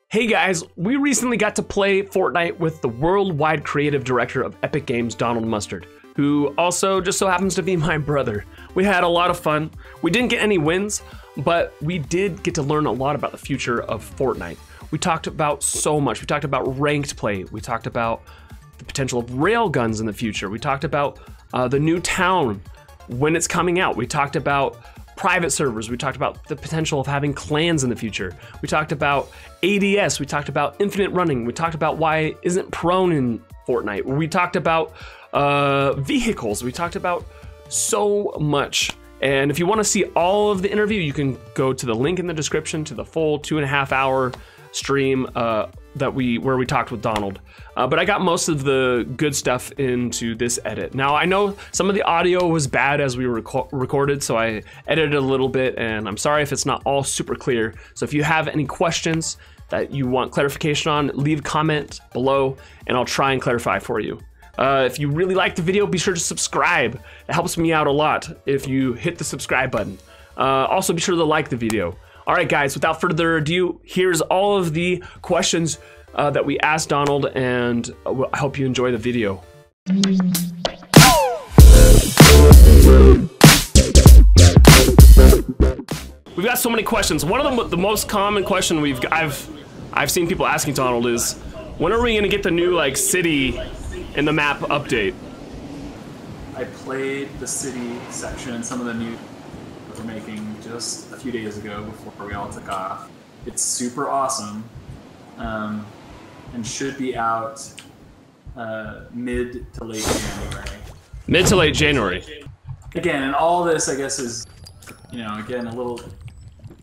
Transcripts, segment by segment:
Hey guys, we recently got to play Fortnite with the worldwide creative director of Epic Games, Donald Mustard, who also just so happens to be my brother. We had a lot of fun. We didn't get any wins, but we did get to learn a lot about the future of Fortnite. We talked about so much. We talked about ranked play. We talked about the potential of rail guns in the future. We talked about the new town when it's coming out. We talked about private servers. We talked about the potential of having clans in the future. We talked about ADS. We talked about infinite running. We talked about why it isn't prone in Fortnite. We talked about vehicles. We talked about so much. And if you want to see all of the interview, you can go to the link in the description to the full 2.5 hour stream where we talked with Donald. But I got most of the good stuff into this edit. Now I know some of the audio was bad as we recorded, so I edited a little bit, and I'm sorry if it's not all super clear. So if you have any questions that you want clarification on, leave a comment below and I'll try and clarify for you. If you really like the video, be sure to subscribe. It helps me out a lot if you hit the subscribe button. Also be sure to like the video. All right, guys, without further ado, here's all of the questions that we asked Donald, and I hope you enjoy the video. We've got so many questions. One of the most common question I've seen people asking Donald is, when are we gonna get the new city in the map update? I played the city section, some of the new we're making just a few days ago before we all took off. It's super awesome, and should be out mid to late January. Mid to late January. Again, and all this, I guess, is, again, a little,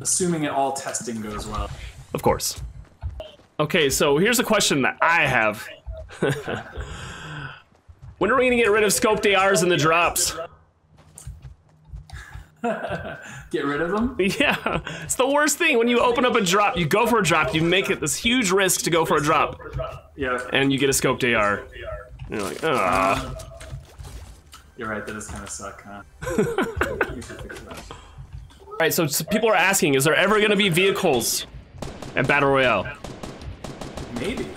assuming all testing goes well. Of course. Okay, so here's a question that I have. When are we gonna get rid of scoped ARs in the drops? Get rid of them? Yeah, it's the worst thing. When you open up a drop, you go for a drop, you make it this huge risk to go for a drop. Yeah. And you get a scoped AR. And you're like, ah. You're right, that does kind of suck, huh? You should fix that. All right, so people are asking, is there ever gonna be vehicles at Battle Royale? Maybe.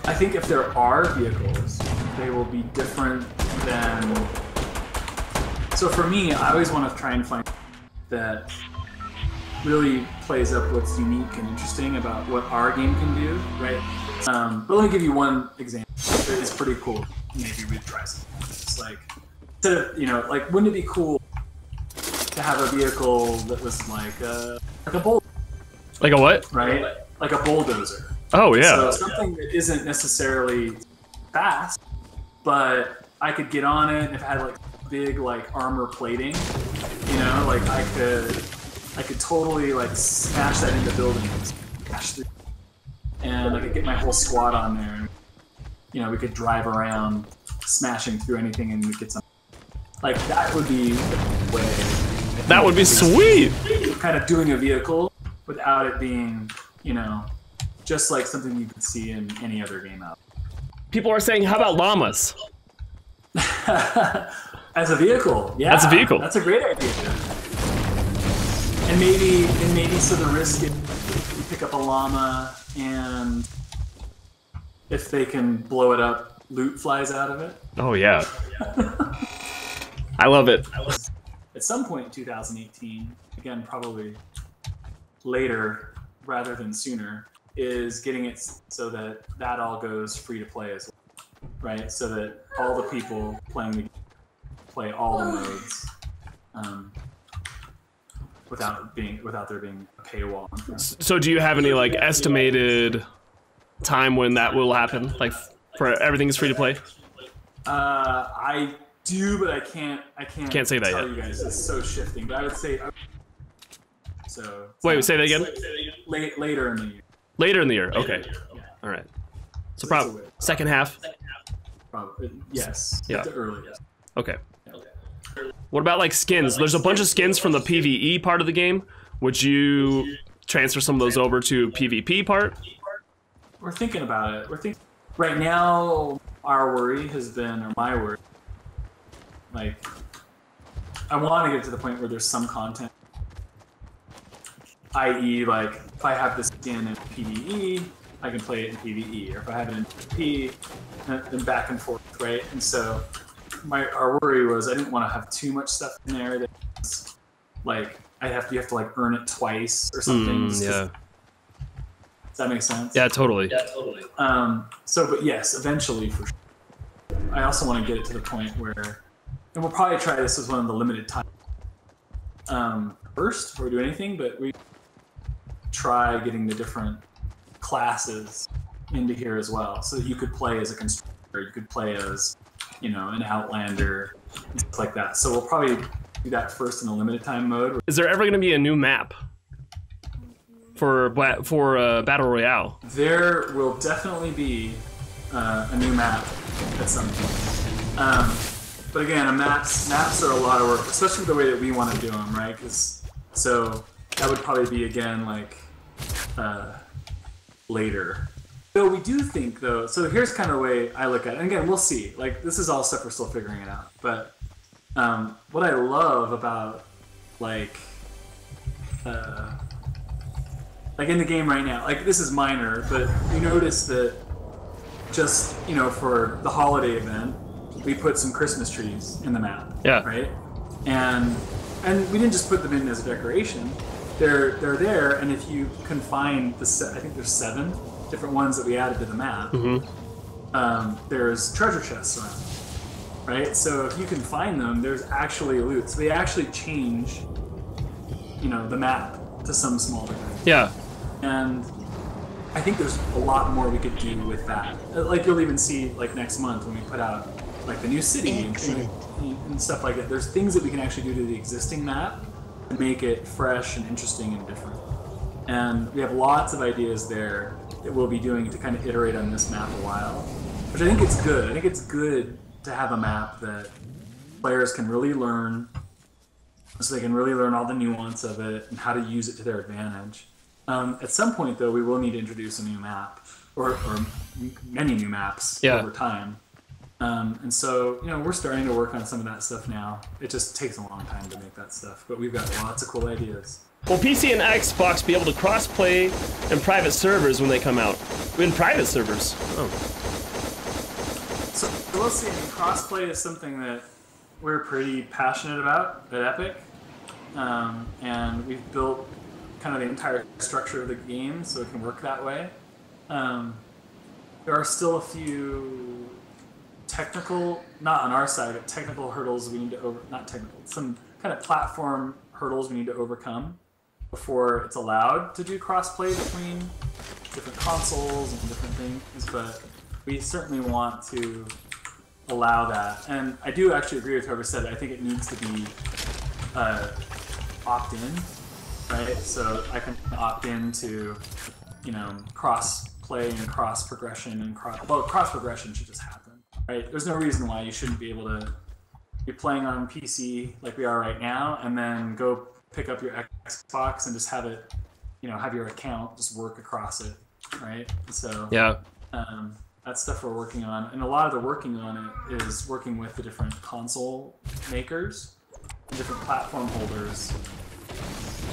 I think if there are vehicles, they will be different than... So for me, I always want to try and find that really plays up what's unique and interesting about what our game can do, right? But let me give you one example that is pretty cool. Maybe we'd try something. It's like, instead of, wouldn't it be cool to have a vehicle that was like a bulldozer? Like a what? Right? Like a bulldozer. Oh, yeah. So something that isn't necessarily fast, but I could get on it if it had big armor plating, I could totally smash that into buildings, and I could get my whole squad on there, and we could drive around smashing through anything and get some, that would be the way. That would be sweet. Kind of doing a vehicle without it being, just like something you could see in any other game out. People are saying, how about llamas? As a vehicle, yeah. That's a vehicle. That's a great idea. And maybe so the risk is you pick up a llama, and if they can blow it up, loot flies out of it. Oh yeah. I love it. At some point in 2018, again probably later rather than sooner, is getting it so that all goes free to play as well, right? So that all the people playing the game play all the modes without there being a paywall. So do you have any estimated time when that will happen? For everything is free to play? I do, but I can't say that tell yet. You guys, it's so shifting. But I would say so. Wait, say that again. Later in the year. Later in the year. Okay. Yeah. All right. So probably second half. Probably yes. Yeah. The earliest. Okay. What about skins? There's a bunch of skins from the PvE part of the game. Would you transfer some of those over to PvP part? We're thinking about it. Right now, our worry has been, or my worry, I want to get to the point where there's some content i.e., like if I have this skin in PvE, I can play it in PvE, or if I have it in PvP, then back and forth, right? And so our worry was I didn't want to have too much stuff in there that was like you have to like earn it twice or something. Yeah. Does that make sense? Yeah, totally. But yes, eventually for sure. I also want to get it to the point where, and we'll probably try this as one of the limited time first before we do anything, but we try getting the different classes into here as well, so that you could play as a constructor, you could play as, you know, an outlander, and stuff like that. So we'll probably do that first in a limited time mode. Is there ever going to be a new map for Battle Royale? There will definitely be a new map at some point. But again, maps are a lot of work, especially the way that we want to do them, right? So that would probably be, again, like later. So we do think, though, so here's kind of the way I look at it. And again, we'll see. Like, this is all stuff we're still figuring it out. But what I love about, like in the game right now, like, this is minor, but you notice that just, you know, for the holiday event, we put some Christmas trees in the map. Yeah. Right? And we didn't just put them in as a decoration. They're there, and if you can find I think there's 7 different ones that we added to the map. There's treasure chests around, right? So if you can find them, there's actually loot. So they actually change, you know, the map to some small degree. Yeah. And I think there's a lot more we could do with that. Like, you'll even see, like, next month when we put out, like, the new city and stuff like that. There's things that we can actually do to the existing map to make it fresh and interesting and different. And we have lots of ideas there that we'll be doing to kind of iterate on this map a while, which I think it's good. I think it's good to have a map that players can really learn, so they can really learn all the nuance of it and how to use it to their advantage. At some point, though, we will need to introduce a new map, or many new maps over time. And so, you know, we're starting to work on some of that stuff now. It just takes a long time to make that stuff, but we've got lots of cool ideas. Will PC and Xbox be able to cross-play in private servers when they come out? In private servers? Oh. So we'll see. I mean, cross-play is something that we're pretty passionate about at Epic. And we've built kind of the entire structure of the game so it can work that way. There are still a few technical, not on our side, but technical hurdles we need to some kind of platform hurdles we need to overcome before it's allowed to do crossplay between different consoles and different things, but we certainly want to allow that. And I do actually agree with whoever said it. I think it needs to be opt-in, right? So I can opt in to, you know, cross-play and cross-progression and cross-progression should just happen, right? There's no reason why you shouldn't be able to be playing on PC like we are right now and then go pick up your Xbox and just have it, you know, have your account just work across it, right? So yeah, that's stuff we're working on, and a lot of the working on it is working with the different console makers, and different platform holders,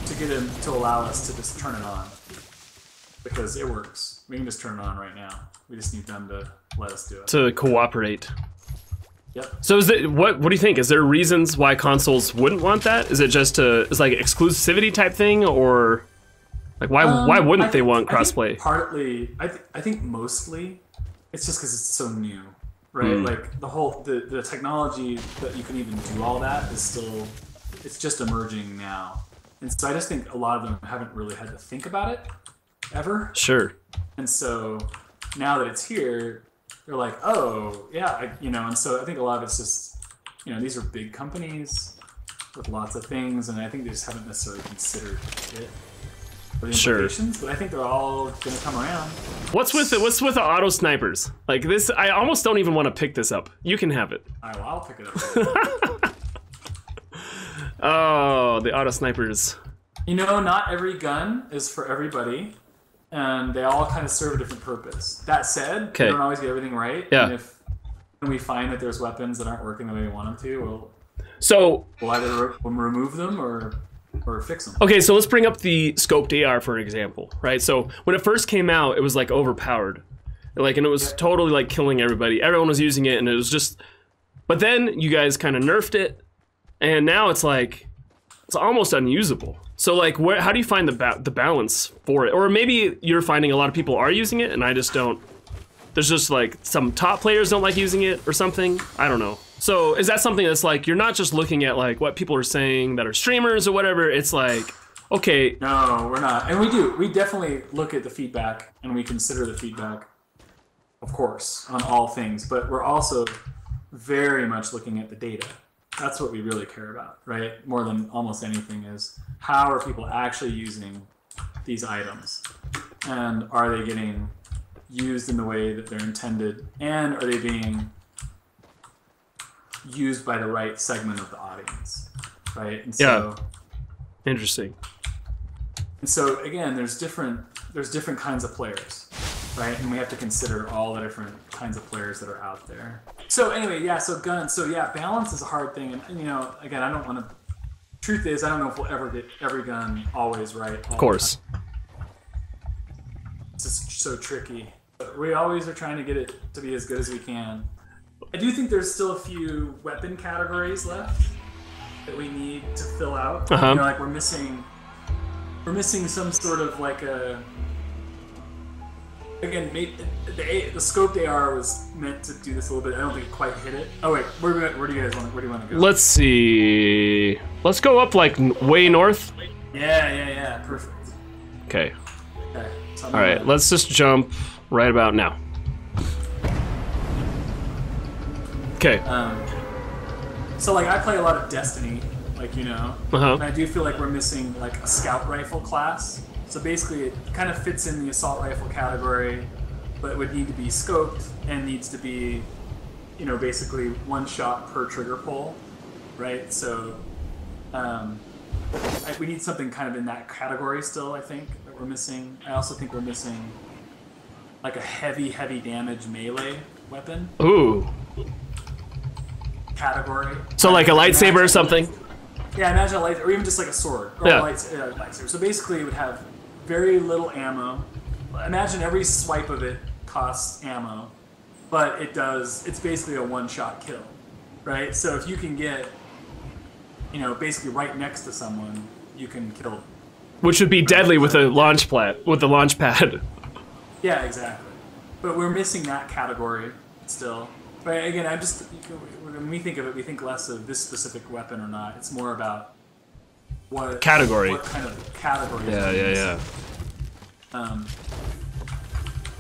to get them to allow us to just turn it on, because it works. We can just turn it on right now. We just need them to let us do it. To cooperate. Yep. So is it, what do you think? Is there reasons why consoles wouldn't want that? Is it just it's like exclusivity type thing, or like why wouldn't they want crossplay? Partly, I think mostly, it's just because it's so new, right? Like the whole the technology that you can even do all that is still, it's just emerging now, and so I just think a lot of them haven't really had to think about it ever. Sure. And so now that it's here, they're like, oh, yeah, you know, and so I think a lot of it's just, you know, these are big companies with lots of things, and I think they just haven't necessarily considered it for the implications, but I think they're all going to come around. What's with the auto snipers? Like this, I almost don't even want to pick this up. You can have it. All right, well, I'll pick it up. Oh, the auto snipers. You know, not every gun is for everybody. And they all kind of serve a different purpose. That said, we don't always get everything right. Yeah. And if we find that there's weapons that aren't working the way we want them to, we'll either remove them or or fix them. Okay, so let's bring up the scoped AR for an example, right? So when it first came out, it was like overpowered, like, and it was totally like killing everybody. Everyone was using it, and it was just. But then you guys kind of nerfed it, and now it's like it's almost unusable. So like, how do you find the balance for it? Or maybe you're finding a lot of people are using it, and I just don't. There's just like some top players don't like using it or something. I don't know. So is that something that's like you're not just looking at like what people are saying that are streamers or whatever? It's like, okay. No, we're not, and we definitely look at the feedback and we consider the feedback, of course, on all things. But we're also very much looking at the data. That's what we really care about, right? More than almost anything is how are people actually using these items, and are they getting used in the way that they're intended, and are they being used by the right segment of the audience, right? And so, yeah, interesting. And so again, there's different kinds of players, right? And we have to consider all the different kinds of players that are out there. So anyway, yeah. So guns. So yeah, balance is a hard thing, and you know, again, I don't want to. Truth is, I don't know if we'll ever get every gun always right. Of course. It's just so tricky. But we always are trying to get it to be as good as we can. I do think there's still a few weapon categories left that we need to fill out. You know, like we're missing some sort of like a. Again, the scoped AR was meant to do this a little bit. I don't think it quite hit it. Oh wait, where do you want to go? Let's see. Let's go up like way north. Yeah. Perfect. Okay. Okay. All right. Let's just jump right about now. Okay. So like I play a lot of Destiny, like you know, and I do feel like we're missing like a scout rifle class. So basically, it kind of fits in the assault rifle category, but it would need to be scoped and needs to be, you know, basically one shot per trigger pull, right? So we need something kind of in that category still, I think, that we're missing. I also think we're missing like a heavy damage melee weapon. Ooh. Category. So like a lightsaber or something? Yeah, imagine a lightsaber, or even just like a sword, or a lightsaber. So basically it would have very little ammo. Imagine every swipe of it costs ammo, but it's basically a one-shot kill, right? So if you can get, you know, basically right next to someone, you can kill them. Which would be deadly with a launch pad. Yeah, exactly. But we're missing that category still. But again, when we think of it, we think less of this specific weapon or not. It's more about what category. What kind of category? Yeah.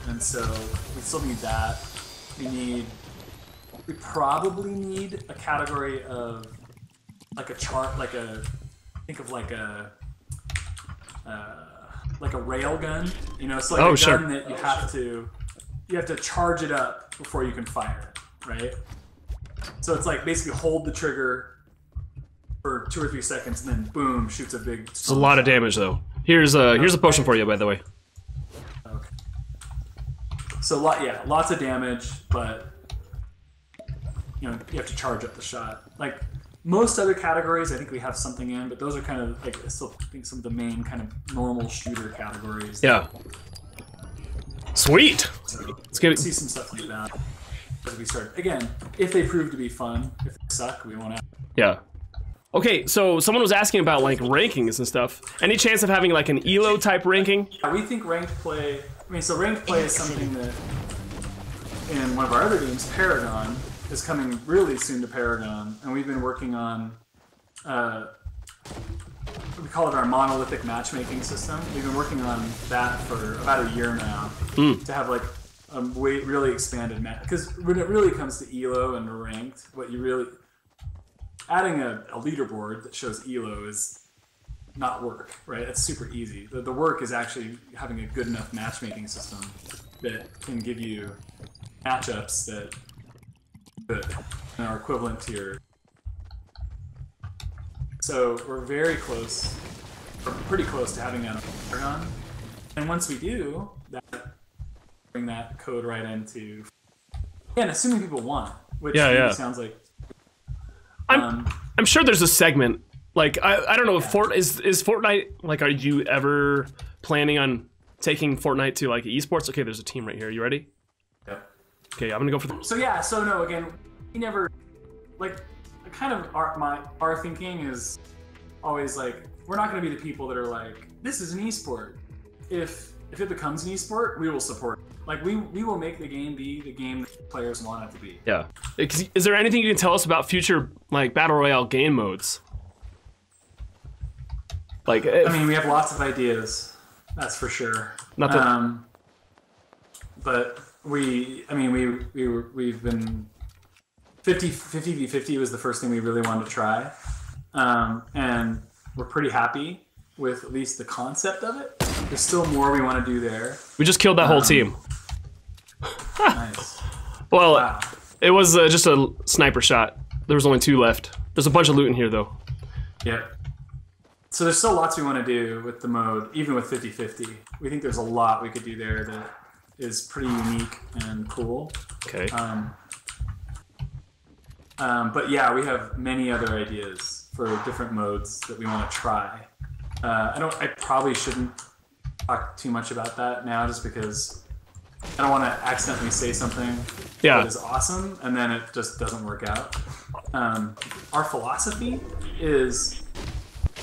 And so we still need that. We probably need a category of like a chart, think of like a rail gun. You know, it's like a gun that you have to charge it up before you can fire it, right? So it's like basically hold the trigger for 2 or 3 seconds, and then boom, shoots a big. It's a lot of damage, though. Here's a potion for you, by the way. Okay. So lots of damage, but you know you have to charge up the shot. Like most other categories, I think we have something in, but those are kind of like I still think some of the main kind of normal shooter categories. Yeah. Sweet. So let's get see some stuff like that as we start. Again, if they prove to be fun, if they suck, we won't have. Yeah. Okay, so someone was asking about like rankings and stuff. Any chance of having like an ELO type ranking? We think ranked play. So ranked play is something that in one of our other games, Paragon, is coming really soon to Paragon, and we've been working on. We call it our monolithic matchmaking system. We've been working on that for about a year now to have like a really expanded match. Because when it really comes to ELO and ranked, adding a leaderboard that shows ELO is not work, right? It's super easy. The work is actually having a good enough matchmaking system that can give you matchups that are equivalent to your. So we're very close, or pretty close to having that on Paragon. And once we do, bring that code right into. And assuming people want, which sounds like. I'm sure there's a segment Like I don't know if is Fortnite, like, are you ever planning on taking Fortnite to like esports? Okay, there's a team right here. You ready? Yep. Okay, I'm gonna go for the. So yeah, so no, again, we never like kind of our thinking is always like we're not gonna be the people that are like this is an esport. If it becomes an esport, we will support it. Like we will make the game be the game that players want it to be. Yeah. Is there anything you can tell us about future like battle royale game modes? Like, I mean, we have lots of ideas, that's for sure. Not that. But we've been 50v50 was the first thing we really wanted to try, and we're pretty happy with at least the concept of it. There's still more we want to do there. We just killed that whole team. Nice. Well, Wow. it was just a sniper shot. There was only 2 left. There's a bunch of loot in here though. Yep. So there's still lots we want to do with the mode, even with 50-50. We think there's a lot we could do there that is pretty unique and cool. Okay. But yeah, we have many other ideas for different modes that we want to try. I probably shouldn't talk too much about that now, just because I don't want to accidentally say something that is awesome and then it just doesn't work out. Our philosophy is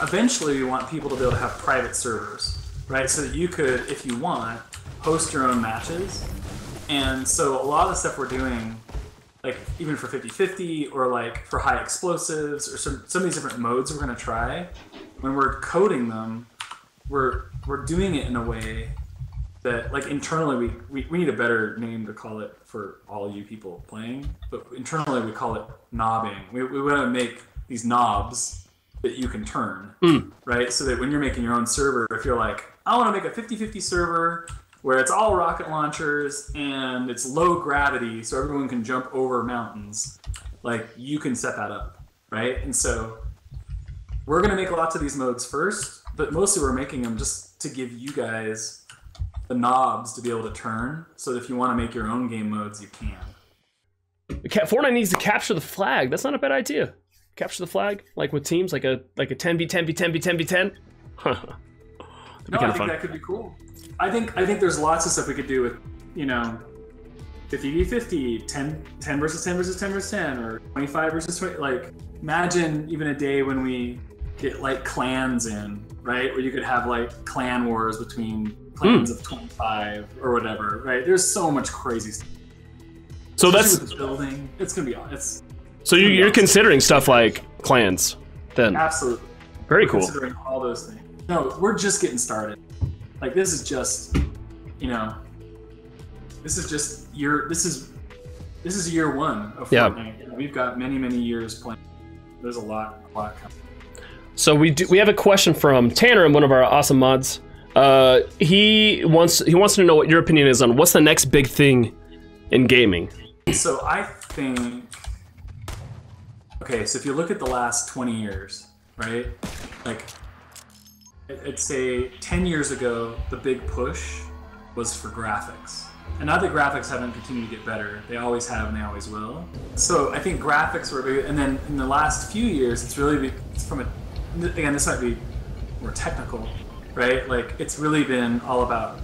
eventually we want people to be able to have private servers, right? So that you could, if you want, host your own matches. And so a lot of the stuff we're doing, like even for 50-50 or like for high explosives or some of these different modes we're going to try, when we're coding them, we're doing it in a way that, like, internally we need a better name to call it for all you people playing, but internally we call it knobbing. We want to make these knobs that you can turn, right? So that when you're making your own server, if you're like, I want to make a 50-50 server where it's all rocket launchers and it's low gravity so everyone can jump over mountains, like, you can set that up, right? And so we're going to make lots of these modes first, but mostly we're making them just to give you guys the knobs to be able to turn, so that if you want to make your own game modes, you can. Fortnite needs to capture the flag. That's not a bad idea. Capture the flag, like with teams, like a 10v10v10v10v10. No, I think that could be cool. I think there's lots of stuff we could do with, 50v50, 10 versus 10 versus 10 versus 10, or 25 versus 20. Like, imagine even a day when we get like clans in, right? Where you could have like clan wars between clans of 25 or whatever, right? There's so much crazy stuff. So that's with the building. It's gonna be so you're considering stuff like clans, then? Absolutely. Very we're cool. Considering all those things. No, we're just getting started. Like, this is just, this is just this is year one of Fortnite. Yeah. We've got many years playing. There's a lot coming. So we have a question from Tanner, and one of our awesome mods. He wants to know what your opinion is on what's the next big thing in gaming. So I think, okay, so if you look at the last 20 years, right? Like, I'd say 10 years ago, the big push was for graphics. And now the graphics haven't continued to get better. They always have and they always will. So I think graphics were big, and then in the last few years, it's really from again, this might be more technical, right? Like, it's really been all about,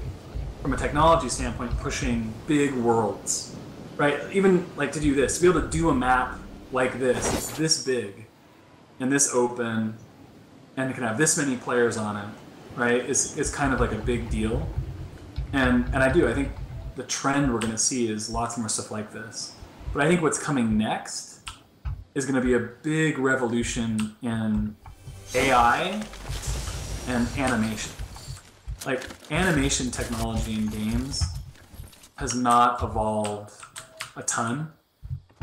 from a technology standpoint, pushing big worlds, right? Even like to do this, to be able to do a map like this, it's this big and this open, and it can have this many players on it, right? It's kind of like a big deal. And I think the trend we're gonna see is lots more stuff like this. But I think what's coming next is gonna be a big revolution in AI and animation. Like, animation technology in games has not evolved a ton.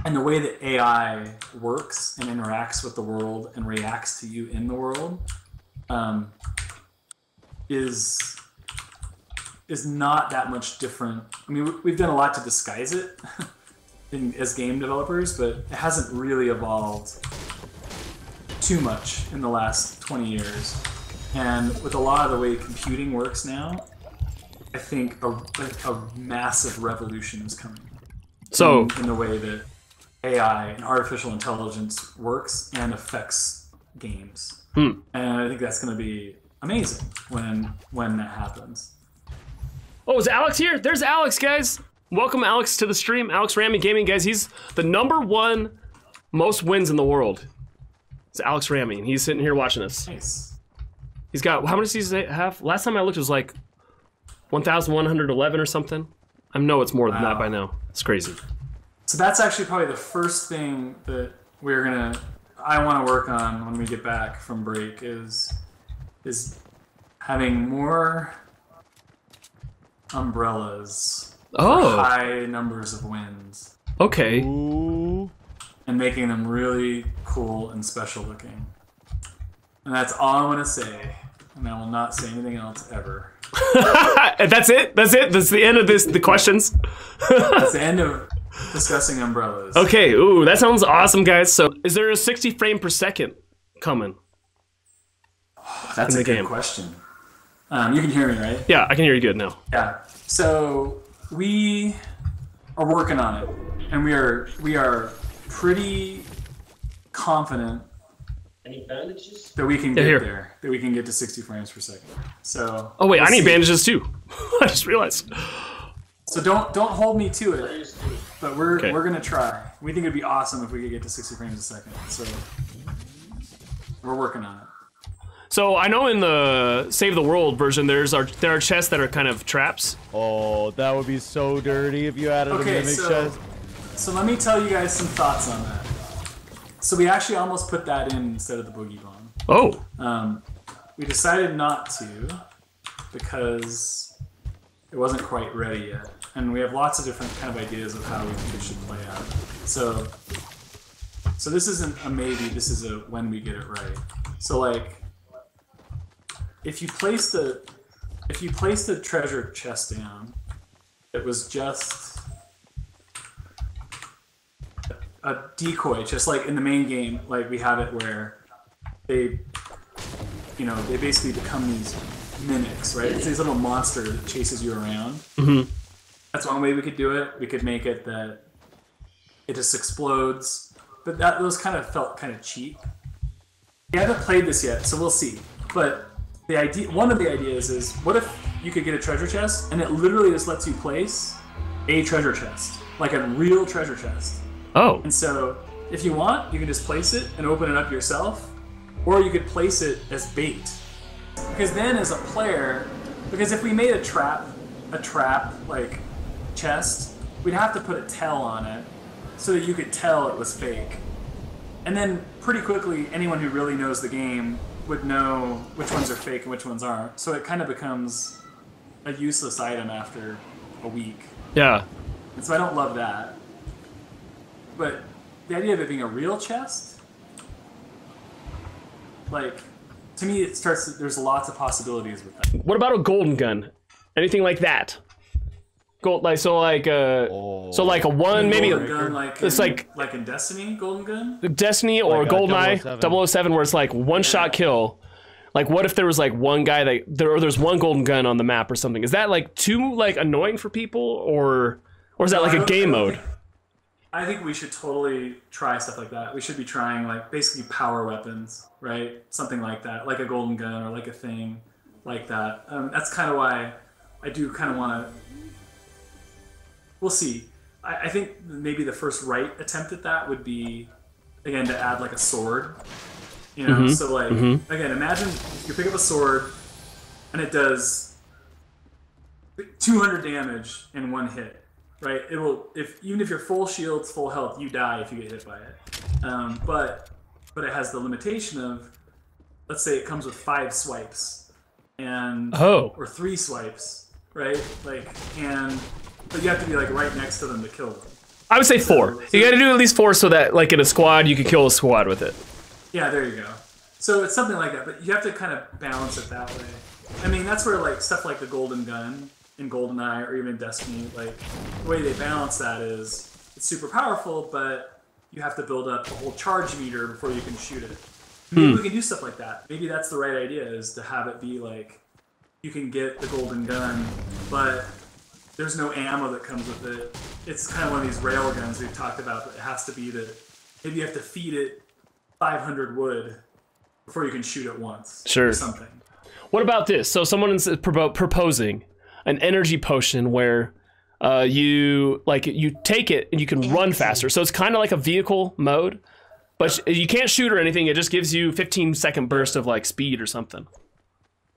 And the way that AI works and interacts with the world and reacts to you in the world is not that much different. I mean, we've done a lot to disguise it as game developers, but it hasn't really evolved too much in the last 20 years. And with a lot of the way computing works now, I think a massive revolution is coming. So in the way that AI and artificial intelligence works and affects games. And I think that's going to be amazing when that happens. Oh, is Alex here? There's Alex, guys. Welcome Alex to the stream. Alex Ramy Gaming, guys. He's the #1 most wins in the world. It's Alex Ramy, and he's sitting here watching us. Nice. He's got, how many seasons does he have? Last time I looked, it was like 1,111 or something. I know it's more than that by now. It's crazy. So that's actually probably the first thing that I want to work on when we get back from break is having more umbrellas for high numbers of wins. Okay. Ooh. And making them really cool and special looking. And that's all I want to say. And I will not say anything else ever. That's it? That's it? That's the end of the questions? That's the end of discussing umbrellas. Okay, ooh, that sounds awesome, guys. So, is there a 60 frame per second coming? That's a good question. You can hear me, right? Yeah, I can hear you good now. Yeah. So we are working on it, and we are pretty confident that we can get there. That we can get to 60 frames per second. So. Oh wait, I need bandages too. I just realized. So don't hold me to it, but we're gonna try. We think it'd be awesome if we could get to 60 frames a second. So we're working on it. So I know in the Save the World version, there are chests that are kind of traps. Oh, that would be so dirty if you added a mimic chest. So let me tell you guys some thoughts on that. So we actually almost put that in instead of the boogie bomb. Oh. We decided not to because it wasn't quite ready yet, and we have lots of different kind of ideas of how we think it should play out. So this isn't a maybe. This is a when we get it right. So like. If you place the treasure chest down, it was just a decoy, just like in the main game, like we have it where they basically become these mimics, right? It's this little monster that chases you around. Mm-hmm. That's one way we could do it. We could make it that it just explodes, but those kind of felt kind of cheap. We haven't played this yet, so we'll see. But one of the ideas is, what if you could get a treasure chest and it literally just lets you place a treasure chest, like a real treasure chest. Oh. And so if you want, you can just place it and open it up yourself, or you could place it as bait. Because then as a player, because if we made a trap like chest, we'd have to put a tell on it so that you could tell it was fake. And then pretty quickly, anyone who really knows the game would know which ones are fake and which ones aren't. So it kind of becomes a useless item after a week. Yeah. And so I don't love that. But the idea of it being a real chest, like, to me there's lots of possibilities with that. What about a golden gun? Anything like that? So like a one, maybe gun it's like in Destiny, golden gun? Destiny or like GoldenEye 007 where it's like one shot kill. Like what if there was like one guy there's one golden gun on the map or something? Is that like too like annoying for people or is that like a game mode? I think we should totally try stuff like that. We should be trying like basically power weapons, right? Something like that, like a golden gun or like a thing like that. That's kind of why I do kind of want to. We'll see. I think maybe the first right attempt at that would be, again, to add like a sword. You know, so like, again, imagine you pick up a sword and it does 200 damage in one hit, right? It will, even if you're full shields, full health, you die if you get hit by it. But it has the limitation of, let's say it comes with 5 swipes or 3 swipes, right? But you have to be like right next to them to kill them. I would say 4. You got to do at least 4 so that like in a squad you can kill a squad with it. Yeah, there you go. So it's something like that, but you have to kind of balance it that way. I mean, that's where like stuff like the golden gun in GoldenEye or even Destiny, like the way they balance that is it's super powerful, but you have to build up a whole charge meter before you can shoot it. Maybe we can do stuff like that. Maybe that's the right idea, is to have it be like you can get the golden gun, but there's no ammo that comes with it. It's kind of one of these rail guns we've talked about, but it has to be that maybe you have to feed it 500 wood before you can shoot it once. Sure. Or something. What about this? So someone is proposing an energy potion where you take it and you can run faster. So it's kind of like a vehicle mode, but you can't shoot or anything. It just gives you 15-second burst of like speed or something.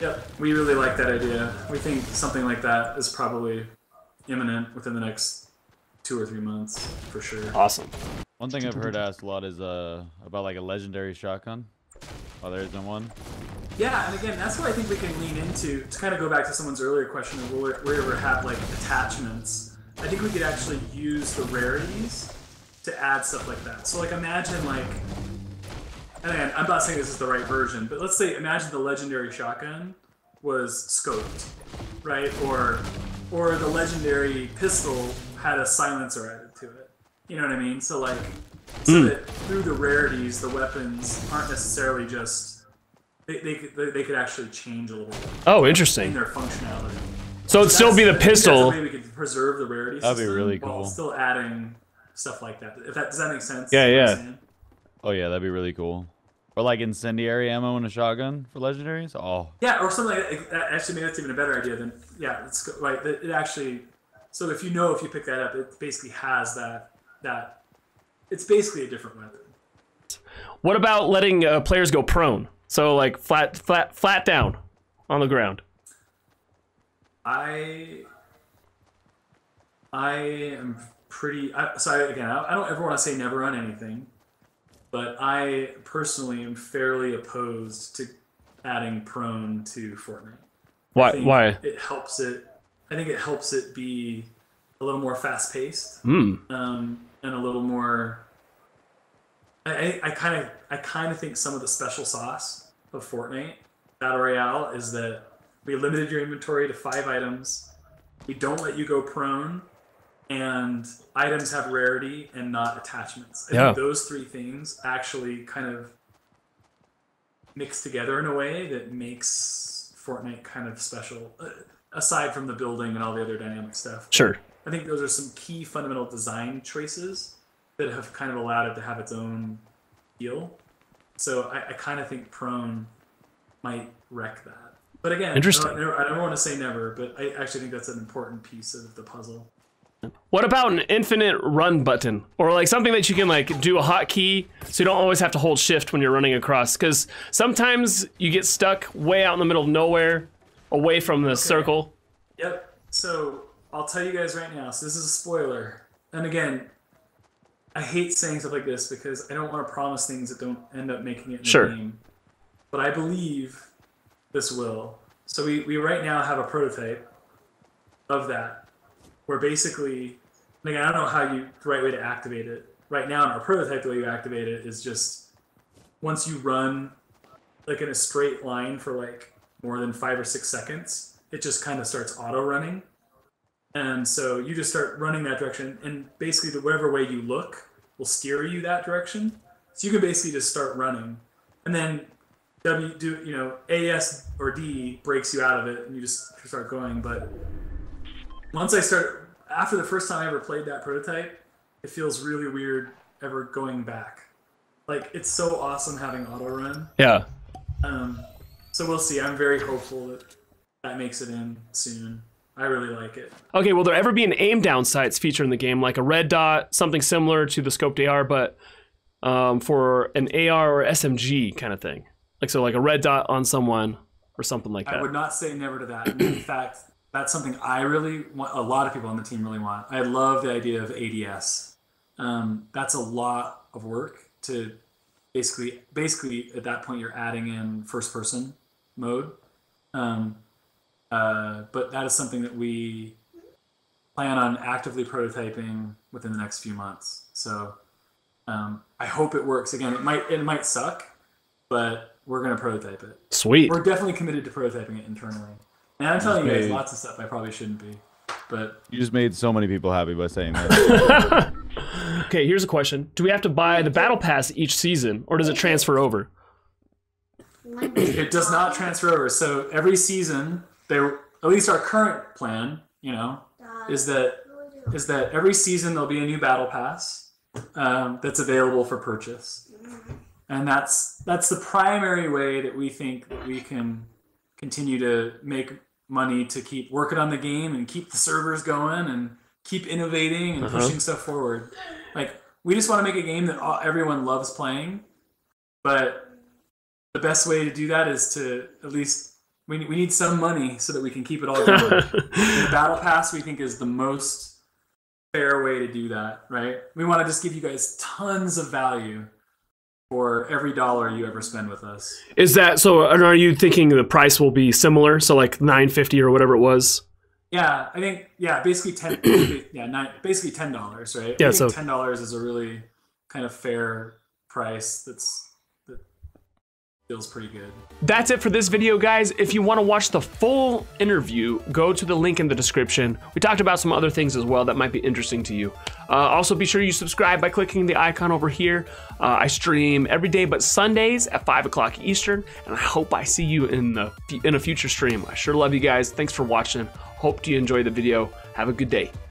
Yep, we really like that idea. We think something like that is probably imminent within the next 2 or 3 months for sure. Awesome. One thing I've heard asked a lot is about like a legendary shotgun. Oh, there isn't one. Yeah, and again, that's what I think we can lean into to kind of go back to someone's earlier question of where we ever have like attachments. I think we could actually use the rarities to add stuff like that. So like imagine like, and again, I'm not saying this is the right version, but let's say imagine the legendary shotgun was scoped, right? Or the legendary pistol had a silencer added to it. You know what I mean? So like, so that through the rarities, the weapons aren't necessarily just they could actually change a little bit. Oh, interesting. In their functionality. So it'd still be the pistol. That's a way we could preserve the rarity That'd be system really while cool. still adding stuff like that. Does that make sense? Yeah, yeah. Oh yeah, that'd be really cool. Or like incendiary ammo in a shotgun for legendaries. Oh. Yeah, or something like that. Actually, maybe that's even a better idea than It's right. It actually. So if you pick that up, it basically has that. It's basically a different weapon. What about letting players go prone? So like flat down on the ground. I am pretty. So again, I don't ever want to say never on anything, but I personally am fairly opposed to adding prone to Fortnite. Why? It helps it. I think it helps it be a little more fast paced, and a little more. I kind of think some of the special sauce of Fortnite Battle Royale is that we limited your inventory to 5 items. We don't let you go prone, and items have rarity and not attachments. I think those 3 things actually kind of mix together in a way that makes Fortnite kind of special, aside from the building and all the other dynamic stuff. Sure. I think those are some key fundamental design choices that have kind of allowed it to have its own feel. So I kind of think prone might wreck that. But again, interesting. I don't want to say never, but I actually think that's an important piece of the puzzle. What about an infinite run button? Or like something that you can like do a hotkey so you don't always have to hold shift when you're running across? Because sometimes you get stuck way out in the middle of nowhere, away from the circle. Yep. So I'll tell you guys right now, so this is a spoiler. And again, I hate saying stuff like this because I don't want to promise things that don't end up making it in the game. But I believe this will. So we right now have a prototype of that, where basically, again, I don't know how the right way to activate it. Right now in our prototype, the way you activate it is just once you run like in a straight line for like more than 5 or 6 seconds, it just kind of starts auto running. And so you just start running that direction, and basically whatever way you look will steer you that direction. So you can basically just start running, and then AS or D breaks you out of it, and you just start going. But after the first time I ever played that prototype, it feels really weird ever going back. Like, it's so awesome having auto run. Yeah. So we'll see. I'm very hopeful that makes it in soon. I really like it. Okay, will there ever be an aim down sights feature in the game, like a red dot, something similar to the scoped AR, but for an AR or SMG kind of thing? Like a red dot on someone or something like that. I would not say never to that. In fact, that's something I really want. A lot of people on the team really want. I love the idea of ADS. That's a lot of work to basically at that point you're adding in first person mode. But that is something that we plan on actively prototyping within the next few months. So I hope it works. Again, it might suck, but we're going to prototype it. Sweet. We're definitely committed to prototyping it internally. And I'm telling you guys lots of stuff I probably shouldn't be. But you just made so many people happy by saying that. Okay, here's a question. Do we have to buy the battle pass each season, or does it transfer over? It does not transfer over. So every season, at least our current plan, is that every season there'll be a new battle pass that's available for purchase. And that's the primary way that we think that we can continue to make money to keep working on the game and keep the servers going and keep innovating and pushing stuff forward. Like, we just want to make a game that everyone loves playing, but the best way to do that is to at least we need some money so that we can keep it all going. And the Battle Pass, we think, is the most fair way to do that, right? We want to just give you guys tons of value for every dollar you ever spend with us. Is that so? Are you thinking the price will be similar? So like $9.50 or whatever it was? Yeah, I think basically basically $10, right? Yeah, I think so $10 is a really kind of fair price that feels pretty good. That's it for this video, guys. If you want to watch the full interview, go to the link in the description. We talked about some other things as well that might be interesting to you. Also, be sure you subscribe by clicking the icon over here. I stream every day but Sundays at 5 o'clock Eastern, and I hope I see you in a future stream. I sure love you guys. Thanks for watching. Hope you enjoy the video. Have a good day.